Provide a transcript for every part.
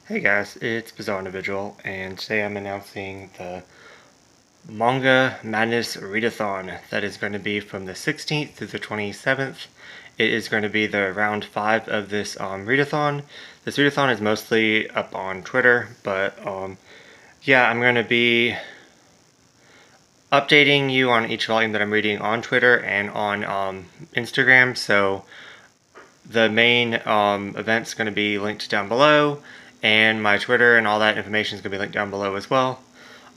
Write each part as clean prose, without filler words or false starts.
Hey guys, it's Bizarre Individual, and today I'm announcing the Manga Madness Readathon that is going to be from the 16th through the 27th. It is going to be the round 5 of this readathon. This readathon is mostly up on Twitter, but yeah, I'm going to be updating you on each volume that I'm reading on Twitter and on Instagram, so the main event's going to be linked down below, and my Twitter and all that information is going to be linked down below as well.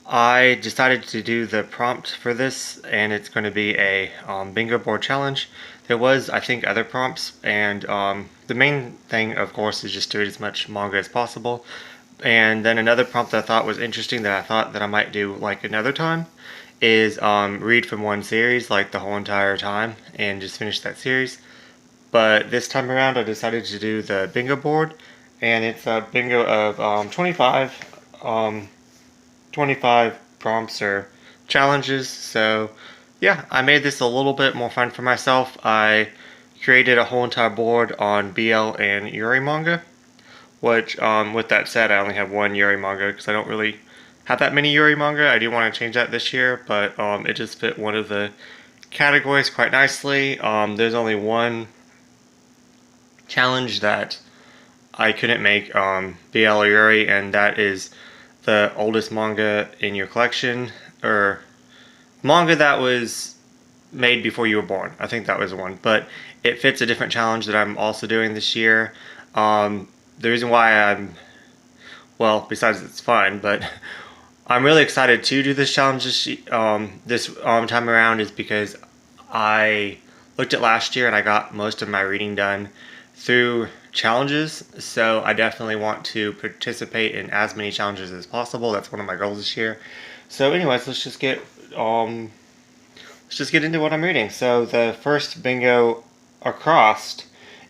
I decided to do the prompt for this, and it's going to be a bingo board challenge. There was, I think, other prompts, and the main thing, of course, is just to read as much manga as possible. And then another prompt that I thought was interesting that I thought that I might do like another time is read from one series like the whole entire time and just finish that series. But this time around I decided to do the bingo board, and it's a bingo of 25 prompts or challenges. So yeah, I made this a little bit more fun for myself. I created a whole entire board on BL and Yuri manga, which with that said, I only have one Yuri manga because I don't really have that many Yuri manga. I do want to change that this year, but it just fit one of the categories quite nicely. There's only one challenge that I couldn't make BL or Yuri, and that is the oldest manga in your collection, or manga that was made before you were born. I think that was the one, but it fits a different challenge that I'm also doing this year. The reason why well, besides it's fun, but I'm really excited to do this challenge this time around is because I looked at last year and I got most of my reading done through challenges, so I definitely want to participate in as many challenges as possible. That's one of my goals this year. So anyways, let's just get into what I'm reading. So the first bingo across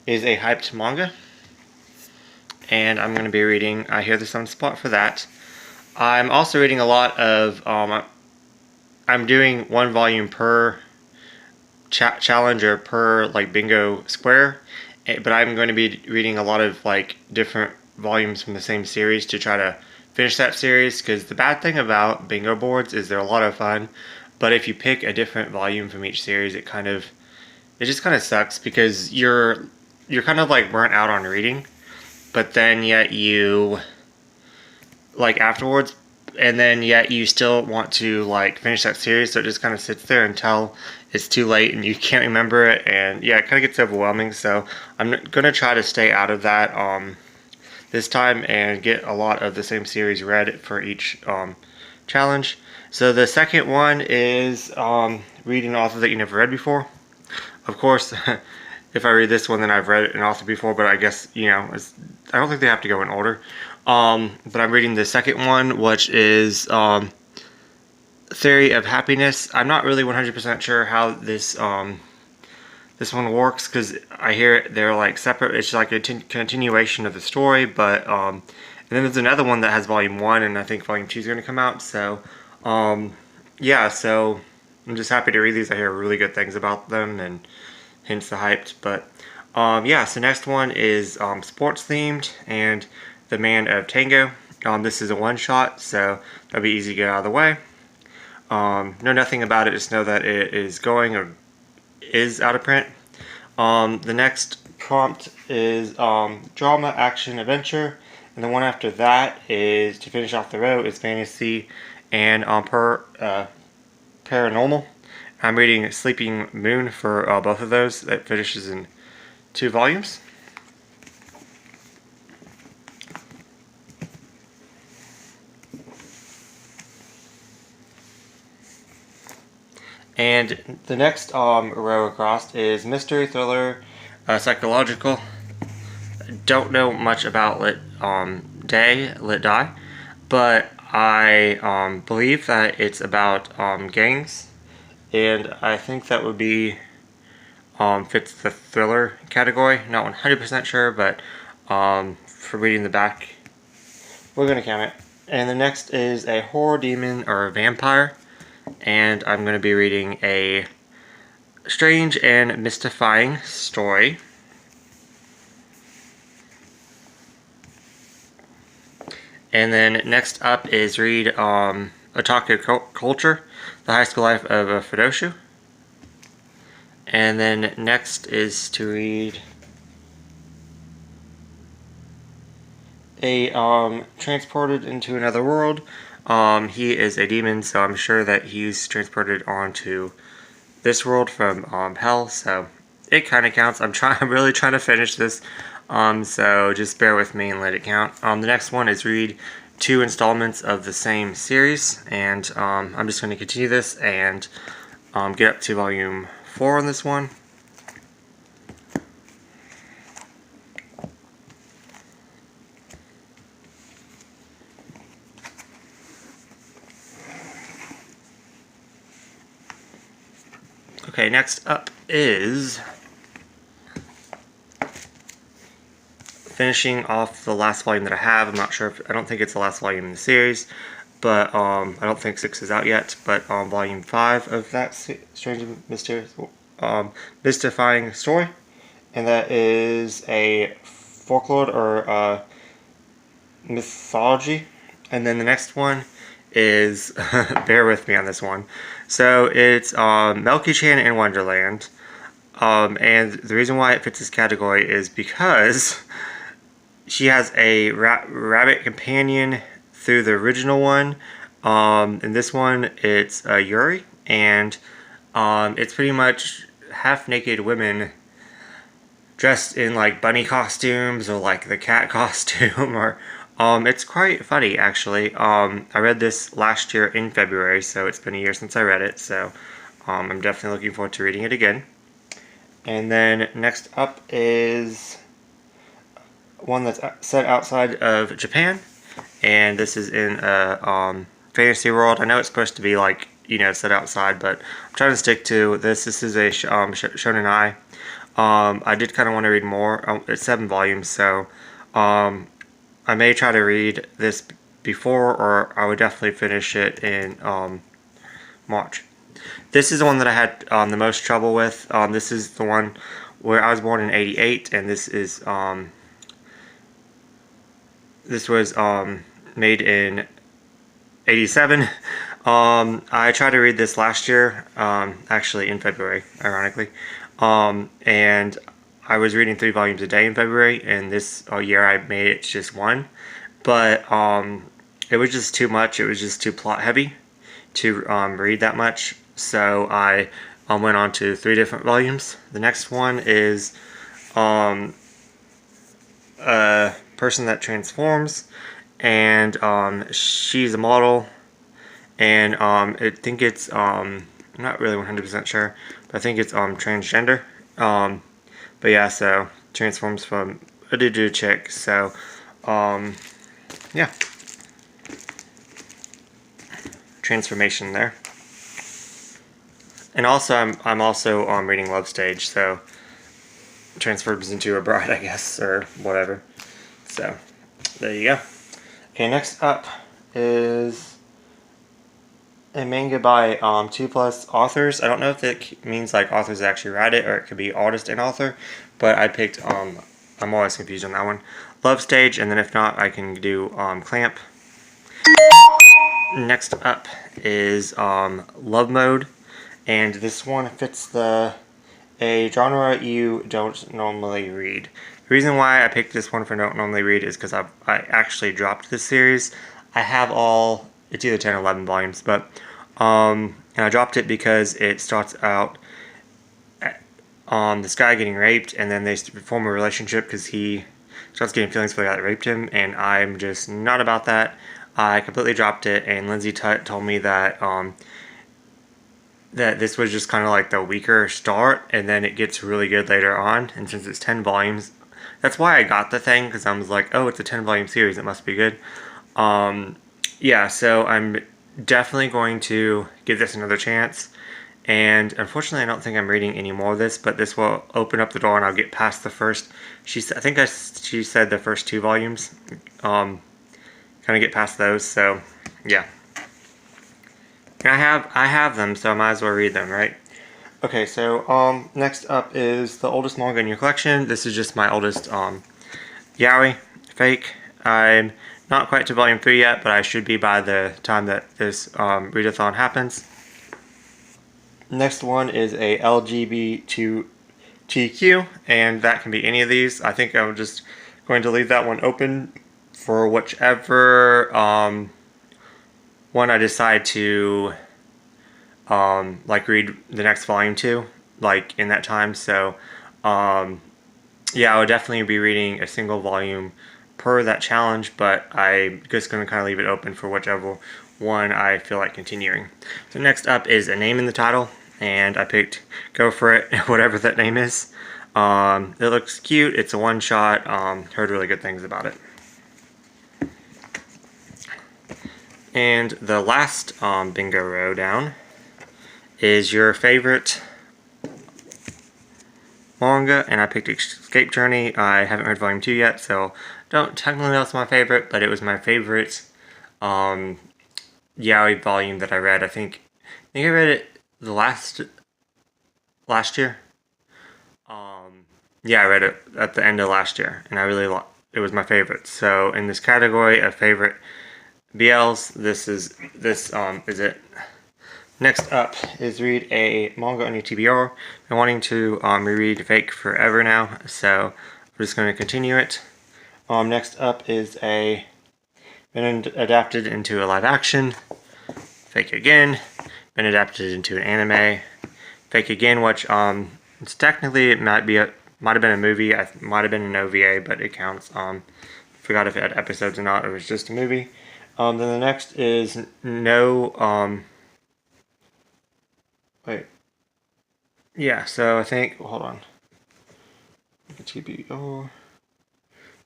is a hyped manga, and I'm going to be reading I Hear the Sun Spot for that. I'm also reading a lot of I'm doing one volume per challenge or per like bingo square, but I'm going to be reading a lot of like different volumes from the same series to try to finish that series, because the bad thing about bingo boards is they're a lot of fun, but if you pick a different volume from each series, it just kind of sucks because you're kind of like burnt out on reading, but then yet you like afterwards, and then yet you still want to like finish that series, so it just kind of sits there until it's too late and you can't remember it, and yeah, it kind of gets overwhelming. So I'm gonna try to stay out of that this time and get a lot of the same series read for each challenge. So the second one is read an author that you never read before. Of course, if I read this one, then I've read an author before, but I guess, I don't think they have to go in order. But I'm reading the second one, which is Theory of Happiness. I'm not really 100% sure how this this one works, because I hear they're like separate. It's like a continuation of the story, but and then there's another one that has volume 1, and I think volume 2 is going to come out. So yeah, so I'm just happy to read these. I hear really good things about them, and hence the hyped. But yeah, so next one is sports themed, and The Man of Tango. This is a one-shot, so that'll be easy to get out of the way. Know nothing about it, just know that it is going or is out of print. The next prompt is drama, action, adventure, and the one after that is, to finish off the row, is fantasy and paranormal. I'm reading Sleeping Moon for both of those. That finishes in 2 volumes. And the next row across is mystery, thriller, psychological. Don't know much about Lit Die, but I believe that it's about gangs, and I think that would be fits the thriller category. Not 100% sure, but for reading the back, we're gonna count it. And the next is a horror, demon, or a vampire, and I'm going to be reading a strange and mystifying story. And then next up is read Otaku Culture, The High School Life of a Fudoshu. And then next is to read a Transported into Another World. He is a demon, so I'm sure that he's transported onto this world from hell, so it kind of counts. I'm really trying to finish this, so just bear with me and let it count. The next one is read 2 installments of the same series, and I'm just going to continue this and get up to volume 4 on this one. Okay, next up is finishing off the last volume that I have. I'm not sure if, I don't think it's the last volume in the series, but I don't think 6 is out yet, but volume 5 of that strange and mysterious, mystifying story, and that is a folklore or mythology. And then the next one is, bear with me on this one, so it's Melky-chan in Wonderland, and the reason why it fits this category is because she has a rabbit companion through the original one. In this one, it's Yuri, and it's pretty much half-naked women dressed in like bunny costumes or like the cat costume, or it's quite funny actually. I read this last year in February, so it's been a year since I read it, so I'm definitely looking forward to reading it again. And then next up is one that's set outside of Japan, and this is in a fantasy world. I know it's supposed to be like, you know, set outside, but I'm trying to stick to this. This is a Shonen Ai. I did kind of want to read more. It's 7 volumes, so I may try to read this before, or I would definitely finish it in March. This is the one that I had the most trouble with. This is the one where I was born in '88, and this is this was made in '87. I tried to read this last year, actually in February, ironically, and I was reading 3 volumes a day in February, and this year I made it just 1, but it was just too much. It was just too plot heavy to read that much, so I went on to 3 different volumes. The next one is a person that transforms, and she's a model, and I think it's I'm not really 100% sure, but I think it's transgender. But yeah, so transforms from a dude to a chick. So yeah, transformation there. And also I'm also reading Love Stage, so transforms into a bride, I guess, or whatever. So there you go. Okay, next up is a manga by 2+ authors. I don't know if it means like authors that actually write it, or it could be artist and author, but I picked I'm always confused on that one, Love Stage, and then if not, I can do Clamp. Next up is Love Mode, and this one fits a genre you don't normally read. The reason why I picked this one for don't normally read is because I actually dropped this series. I have it's either 10 or 11 volumes, but and I dropped it because it starts out this guy getting raped, and then they form a relationship because he starts getting feelings for the guy that raped him, and I'm just not about that. I completely dropped it, and Lindsay told me that that this was just kind of like the weaker start, and then it gets really good later on. And since it's 10 volumes, that's why I got the thing, because I was like, oh, it's a 10-volume series, it must be good. Yeah, so I'm definitely going to give this another chance. And unfortunately, I don't think I'm reading any more of this, but this will open up the door and I'll get past the first. She said the first 2 volumes. Kind of get past those. So yeah, and I have them, so I might as well read them, right? Okay, so next up is the oldest manga in your collection. This is just my oldest yaoi fake. I'm not quite to volume 3 yet, but I should be by the time that this readathon happens. Next one is a LGBTQ, and that can be any of these. I think I'm just going to leave that one open for whichever one I decide to like read the next volume to, like in that time. So yeah, I would definitely be reading a single volume per that challenge, but I'm just going to kind of leave it open for whichever one I feel like continuing. So next up is a name in the title, and I picked Go For It, whatever that name is. It looks cute, it's a one-shot, heard really good things about it. And the last bingo row down is your favorite manga, and I picked Escape Journey. I haven't read volume 2 yet, so don't technically know it's my favorite, but it was my favorite yaoi volume that I read. I think I read it the last year. Yeah, I read it at the end of last year, and I really it was my favorite. So in this category of favorite BLs, this is it. Next up is read a manga on your TBR. I'm wanting to reread Fake Forever now, so I'm just going to continue it. Next up is been adapted into a live action. Fake Again, been adapted into an anime. Fake Again, which it's technically it might have been a movie, it might have been an OVA, but it counts. Forgot if it had episodes or not. It was just a movie. Then the next is wait. Yeah, so I think, hold on. TBR.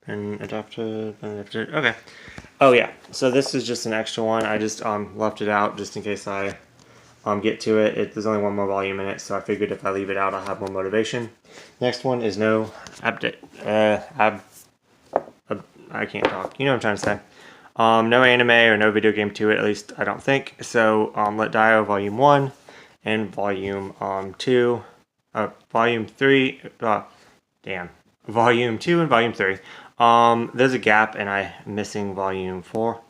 Been adapted. Okay. Oh yeah, so this is just an extra one. I just left it out just in case I get to it. There's only one more volume in it, so I figured if I leave it out, I'll have more motivation. Next one is no update. I can't talk. You know what I'm trying to say. No anime or no video game to it, at least I don't think. So Let Dio Volume 1 and Volume 2, Volume 3, Volume 2 and Volume 3. There's a gap and I'm missing Volume 4,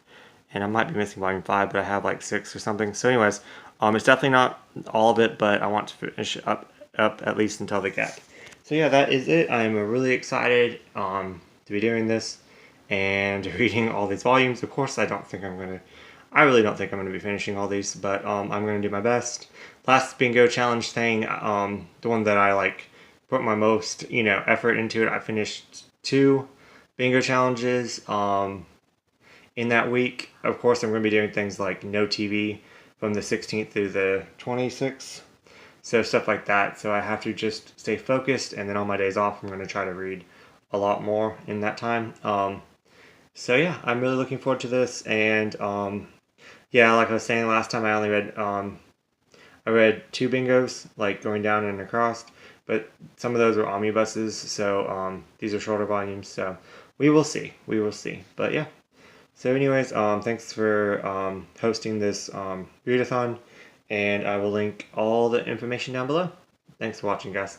and I might be missing Volume 5, but I have like 6 or something. So anyways, it's definitely not all of it, but I want to finish up at least until the gap. So yeah, that is it. I'm really excited to be doing this and reading all these volumes. Of course, I really don't think I'm going to be finishing all these, but I'm going to do my best. Last bingo challenge thing, the one that I like put my most effort into it, I finished 2 bingo challenges in that week. Of course, I'm going to be doing things like no TV from the 16th through the 26th, so stuff like that. So I have to just stay focused, and then on my days off, I'm going to try to read a lot more in that time. So yeah, I'm really looking forward to this, and yeah, like I was saying last time, I only read I read 2 bingos, like going down and across, but some of those were omnibuses, so these are shorter volumes, so we will see. But yeah. So anyways, thanks for hosting this readathon, and I will link all the information down below. Thanks for watching, guys.